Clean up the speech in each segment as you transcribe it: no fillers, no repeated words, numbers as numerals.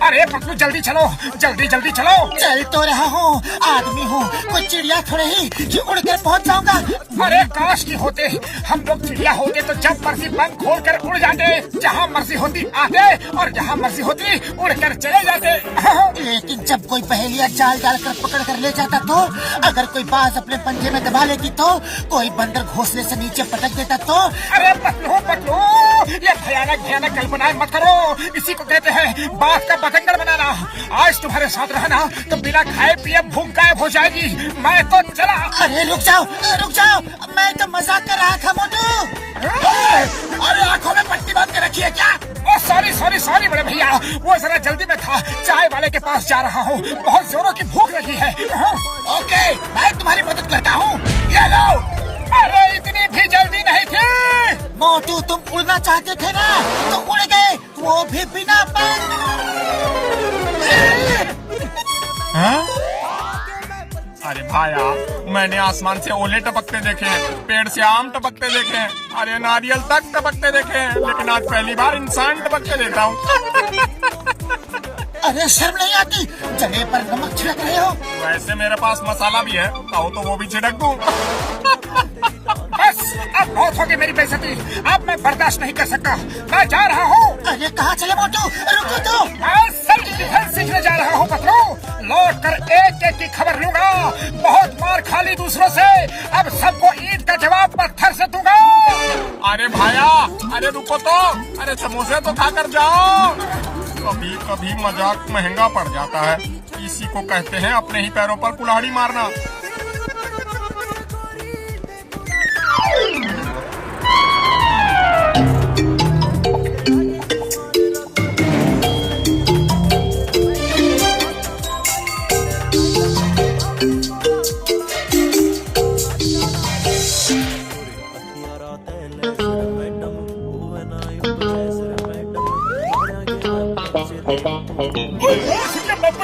अरे पतलू जल्दी चलो, जल्दी जल्दी चलो। चल तो रहा हूँ, आदमी हूँ, कोई चिड़िया थोड़े ही कि उड़ कर पहुँच जाऊंगा। अरे काश की होते हम लोग चिड़िया होते तो जब मर्जी पंख खोल कर उड़ जाते, जहाँ मर्जी होती आते और जहाँ मर्जी होती उड़ कर चले जाते। लेकिन जब कोई पहेलियाँ जाल डाल कर पकड़ कर ले जाता तो, अगर कोई बाज अपने पंजे में दबा लेती तो, कोई बंदर घोंसले से नीचे पटक देता तो। अरे पतलू पतलू, ये भयानक भयानक कल्पनाएं मत करो, इसी को कहते हैं बात का बतंगड़ बनाना। आज तुम्हारे साथ रहना तो बिना खाए पिए भूख गायब हो जाएगी। मैं तो चला। अरे रुक जाओ, मैं तो मजाक कर रहा था मोटू। अरे आंखों में पट्टी बांध के रखी है क्या? ओ सॉरी सॉरी सॉरी बड़े भैया, वो जरा जल्दी में था, चाय वाले के पास जा रहा हूँ, बहुत जोरों की भूख लगी है। ओके, मैं तुम्हारी मदद करता हूँ। ये लो। अरे इतनी भी जल्दी नहीं थी। मोटू तुम उड़ना चाहते थे ना, तो उड़ गए, वो भी बिना पंख। अरे भाया, मैंने आसमान से ओले टपकते देखे, पेड़ से आम टपकते देखे, अरे नारियल तक टपकते देखे, लेकिन आज पहली बार इंसान टपकते देखता हूँ। अरे शर्म नहीं आती, जगह पर नमक छिड़क रहे हो। वैसे मेरे पास मसाला भी है, कहो तो वो भी छिड़क दूँ। बस अब बहुत हो गई मेरी बेइज्जती, अब मैं बर्दाश्त नहीं कर सकता, मैं जा रहा हूँ। अरे कहाँ चले मोटू, रुको तो। मैं सेल्फ डिफेंस सीखने जा रहा हूँ पतलू, लौट कर एक एक की खबर लूंगा। बहुत मार खा ली दूसरों से, अब सबको ईद का जवाब पत्थर से दूंगा। अरे भाया, अरे रुको तो, अरे समोसे तो खा कर जाओ। कभी कभी मजाक महंगा पड़ जाता है, इसी को कहते हैं अपने ही पैरों पर कुल्हाड़ी मारना।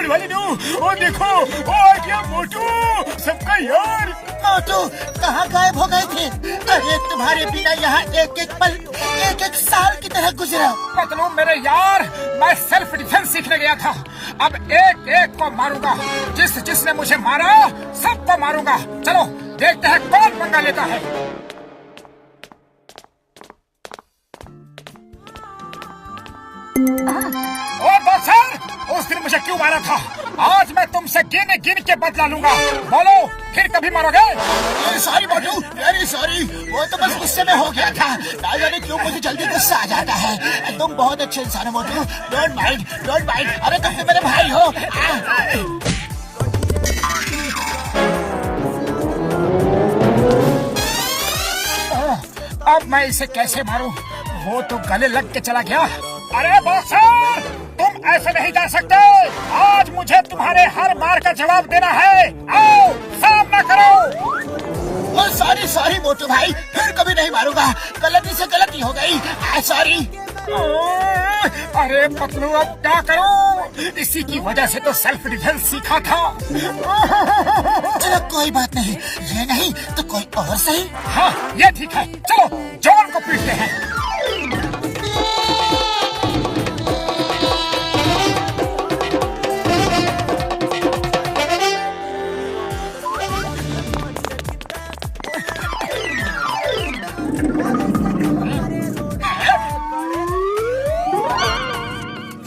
वाली ओ देखो, ओ क्या मोटू, सबका यार। मोटू कहाँ गायब हो गए थे? अरे तुम्हारे बिना यहाँ एक एक पल एक एक साल की तरह गुजरा। पतलू मेरे यार, मैं सेल्फ डिफेंस सीखने गया था, अब एक एक को मारूंगा, जिसने मुझे मारा सबको मारूंगा। चलो देखते हैं कौन पंगा लेता है। ओ बॉक्सर, उस दिन मुझे क्यों मारा था? आज मैं तुमसे गिन गिन के बदला लूंगा। बोलो फिर कभी मारोगे? सॉरी मोटू, वेरी सॉरी, वो तो बस गुस्से में हो गया था। ना जाने क्यों मुझे जल्दी गुस्सा आ जाता है। तुम बहुत अच्छे इंसान हो मोटू, डोंट माइंड, डोंट माइंड। अरे तुम तो मेरे भाई हो। अब मैं इसे कैसे मारूं? वो तो गले लग के चला गया। अरे बॉक्सर, तुम ऐसे नहीं जा सकते, आज मुझे तुम्हारे हर मार का जवाब देना है। आओ सामना करो। सॉरी सॉरी मोटू भाई, फिर कभी नहीं मारूंगा, गलती से गलती हो गई, सॉरी। अरे पतलू अब क्या करूं? इसी की वजह से तो सेल्फ डिफेंस सीखा था। चलो कोई बात नहीं, ये नहीं तो कोई और सही। हाँ ये ठीक है, चलो जॉन को पीटते हैं।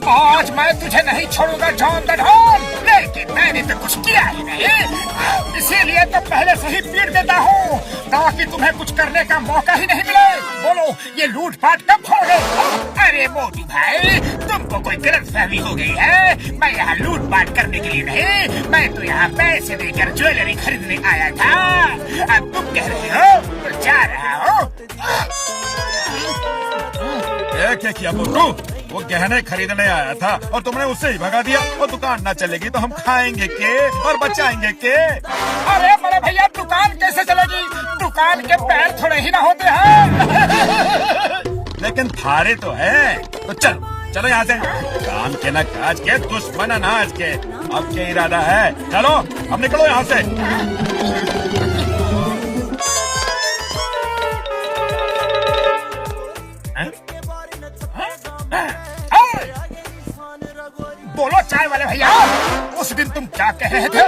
आज मैं तुझे नहीं छोड़ूंगा जॉन द डॉन, लेकिन मैंने तो कुछ किया ही नहीं, इसीलिए तो पहले से ही पीट देता हूँ ताकि तुम्हें कुछ करने का मौका ही नहीं मिले। बोलो ये लूटपाट कब छोड़ोगे? अरे मोटू भाई, तुमको कोई गलतफहमी हो गई है, मैं यहाँ लूटपाट करने के लिए नहीं, मैं तो यहाँ पैसे देकर ज्वेलरी खरीदने आया था। अब तुम कह रहे हो तो जा रहा हूँ। क्या किया मोटू? वो गहने खरीदने आया था और तुमने उससे ही भगा दिया। और दुकान ना चलेगी तो हम खाएंगे के और बचाएंगे के? अरे बड़े भैया, दुकान कैसे चलेगी? दुकान के पैर थोड़े ही ना होते हैं। लेकिन थारे तो है। तो चलो चलो यहाँ से। काम के ना काज के, दुश्मन अनाज के। अब क्या इरादा है? चलो अब निकलो यहाँ से। बोलो चाय वाले भैया, उस दिन तुम क्या कह रहे थे?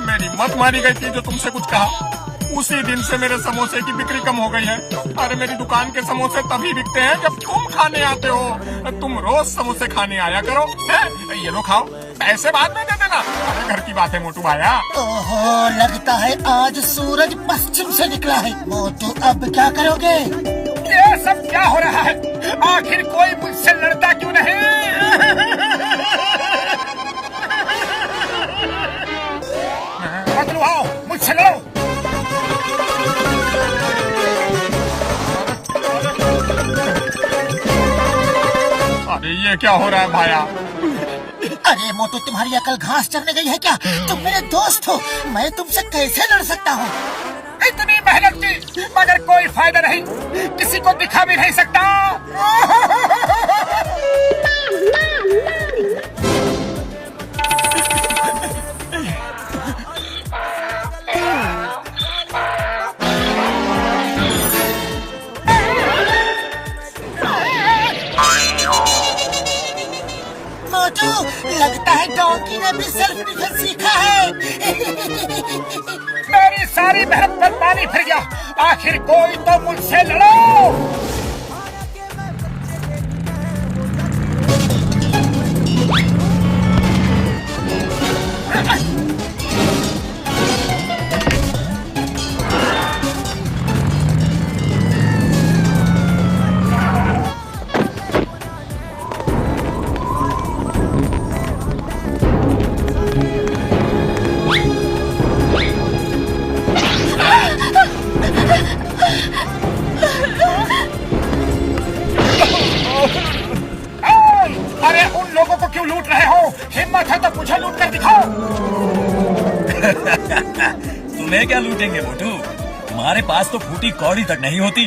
मेरी मत मारी गई थी जो तुमसे कुछ कहा। उसी दिन से मेरे समोसे की बिक्री कम हो गई है। अरे मेरी दुकान के समोसे तभी बिकते हैं जब तुम खाने आते हो। तुम रोज समोसे खाने आया करो। ये लो खाओ, पैसे बाद में दे देना। अरे घर की बात है मोटू भाया। ओहो, लगता है आज सूरज पश्चिम से निकला है। मोटू अब क्या करोगे? ये सब क्या हो रहा है? आखिर कोई मुझसे लड़ता क्यों नहीं? पतलू आओ, मुझसे लड़ो। अरे ये क्या हो रहा है भाया? अरे मोटू, तुम्हारी अकल घास चरने गई है क्या? तुम मेरे दोस्त हो, मैं तुमसे कैसे लड़ सकता हूँ? इतनी मेहनत की मगर कोई फायदा नहीं, किसी को दिखा भी नहीं सकता। मोटू, लगता है डॉगी ने भी सेल्फ डिफेंस सीखा है। मेरी सारी मेहनत पर पानी फिर गया। आखिर कोई तो मुझसे लड़ो। अरे उन लोगों को क्यों लूट रहे हो? हिम्मत है तो मुझे लूट कर दिखाओ। तुम्हें क्या लूटेंगे मोटू? तुम्हारे पास तो फूटी कौड़ी तक नहीं होती।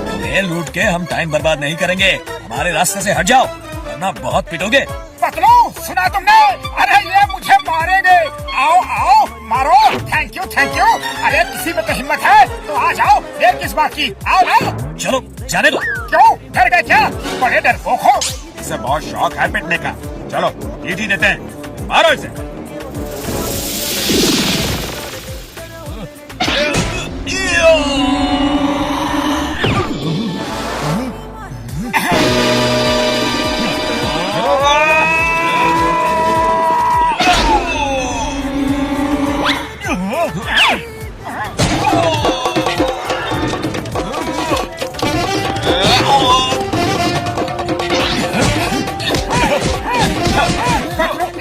तुम्हें लूट के हम टाइम बर्बाद नहीं करेंगे। हमारे रास्ते से हट जाओ वरना बहुत पिटोगे। पतलू, सुना तुमने? अरे ये मुझे मारेंगे। आओ आओ मारो। Thank you thank you. अरे किसी में तो हिम्मत है तो आ जाओ, देर किस बात की? आओ आओ। चलो जाने दो। क्यों डर गए क्या? बड़े डरपोक हो। इसे बहुत शौक है पिटने का। चलो ईटी देते हैं, मारो इसे।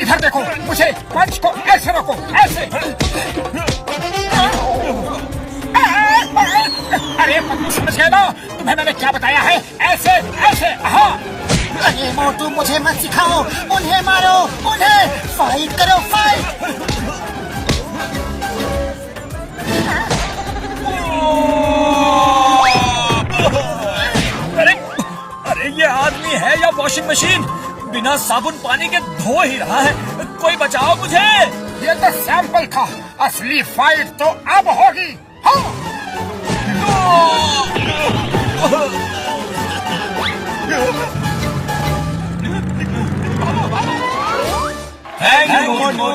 इधर देखो, मुझे पंच को ऐसे रखो, ऐसे। अरे पतलू, समझ गए ना? तुम्हें मैंने क्या बताया है? ऐसे ऐसे। हाँ। अरे मोटू, मुझे मत सिखाओ। उन्हें मारो, उन्हें फाइट करो, फाइट। अरे ये आदमी है या वॉशिंग मशीन? बिना साबुन पानी के धो ही रहा है। कोई बचाओ मुझे। ये तो सैंपल था, असली फाइट तो अब होगी। हाँ। Thank you Motu.